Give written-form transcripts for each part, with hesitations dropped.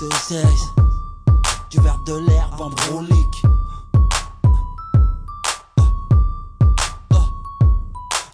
L2S, du verbe de l'herbe en brolique.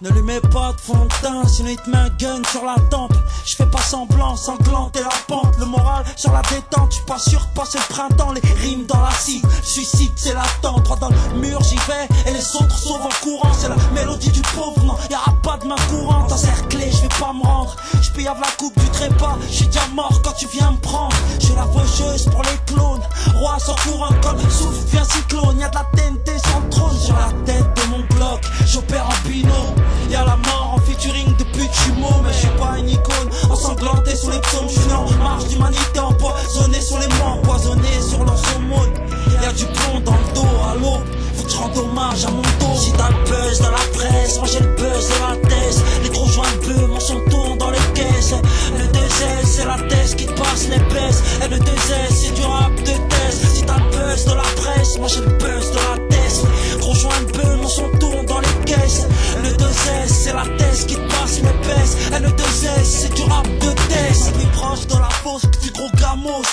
Ne lui mets pas de fond de teint, sinon il te met un gun sur la tempe. Je fais pas semblant, sanglante et la pente. Le moral sur la détente, je suis pas sûr de passer le printemps. Les rimes dans la cible, suicide c'est l'attente. Droit dans le mur j'y vais et les autres sauvent en courant. C'est la mélodie du pauvre, non, y'aura pas de main courante. Encerclé, je vais pas me rendre, je pillave la coupe du trépas. Je suis déjà mort quand tu viens me prendre. Je suis la faucheuse pour les clones. Roi sans courant comme souffle, vient cyclone. Y'a de la TNT sur le trône. Sur la tête de mon bloc, j'opère en binôme. Y'a la mort en featuring de pute jumeaux. Mais je suis pas une icône, ensanglanté sous les psaumes. Je suis en marche d'humanité, empoisonné sur les mots, empoisonné sur leurs aumônes. Y'a du plomb dans le dos, allô, faut que je rende hommage à mon dos. Si t'as le buzz dans la presse, moi j'ai le buzz de la thèse. Les gros joints bleus, mon son tourne dans les caisses. Le 2S c'est la thèse qui te passe les baisses. Et le 2S c'est du rap de thèse. Si t'as le buzz de la presse, moi j'ai le buzz de la thèse. Gros joints bleus, mon son tourne dans les caisses. Le 2S c'est la thèse qui te passe les baisses. Et le 2S c'est du rap de thèse. Plus proche de la fosse que du gros gamos.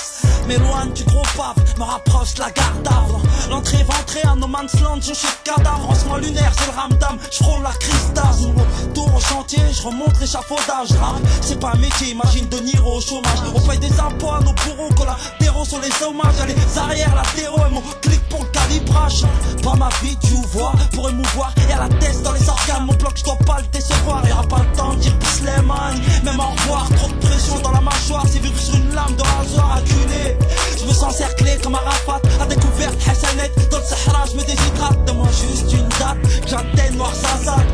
M'éloigne du gros pave, me rapproche de la garde d'avre. L'entrée ventrée à No Man's Land, je suis cadavre. En ce mois lunaire, c'est le ramdam, je frôle la crise d'asthme. Tour au chantier, je remonte l'échafaudage. Rap, c'est pas un métier, imagine De Niro au chômage. On paye des impôts à nos bourreaux, collatéraux sur les hommages. Y'a les arrières latéraux et mon clic pour le calibrage. Pas ma vie, tu vois, pour émouvoir. Y'a la tête dans les organes, mon bloc, je dois pas le décevoir. Y'aura pas le temps de dire Bisleman, même au revoir. Trop de pression dans la mâchoire, c'est vu sur une lame de rasoir acculé. Je me sens cerclé comme Arafat, à découverte Hassanet. Dans le Sahara, je me déshydrate. Donne-moi juste une date, que j'atteigne Noir Zazak.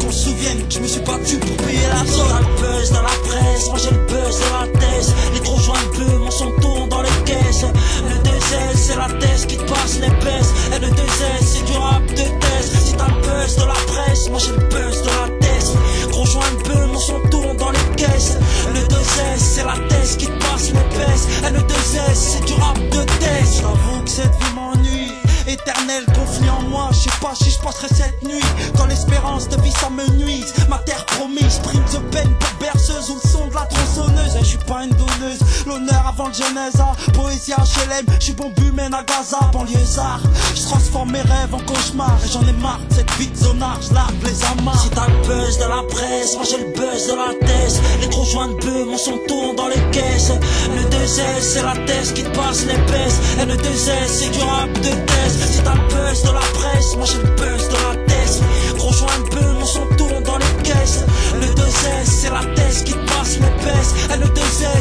Qu'on se souvienne que je me suis battu pour payer la somme. T'as le buzz dans la presse, moi j'ai le buzz de la thèse. Les gros joints bleus, mon son tourne dans les caisses. Le 2S c'est la thèse qui te passe les baisses. Et le 2S c'est du rap de thèse. Si t'as le buzz de la presse, moi j'ai le buzz de la thèse. Gros joints bleus, mon son tourne dans les caisses. Le 2S c'est la thèse qui te passe les baisses. Et le 2S c'est du rap de thèse. J'avoue que cette vie m'ennuie. Éternel conflit en moi, je sais pas si je passerai cette nuit. Quand l'espérance de vie ça me nuise. Ma terre promise, prime de peine pour berceuse ou le son de la tronçonneuse. Je suis pas une donneuse, l'honneur avant le genèse. Poésie HLM, je suis bon mène à Gaza, banlieusard. Je transforme mes rêves en cauchemar. Et j'en ai marre de cette vie de zonard, je largue les amarres. Si t'as le buzz de la presse, moi j'ai le buzz de la thèse. Les gros joints de bleu, mon son tourne dans les caisses. Le 2S c'est la thèse qui te passe les baisses. Et le 2S c'est du rap de thèse. Si t'as le buzz de la presse, moi j'ai le buzz de la thèse. Gros joint de bleu, mon son tourne dans les caisses. Le 2S c'est la thèse qui te passe les baisses. Et le 2S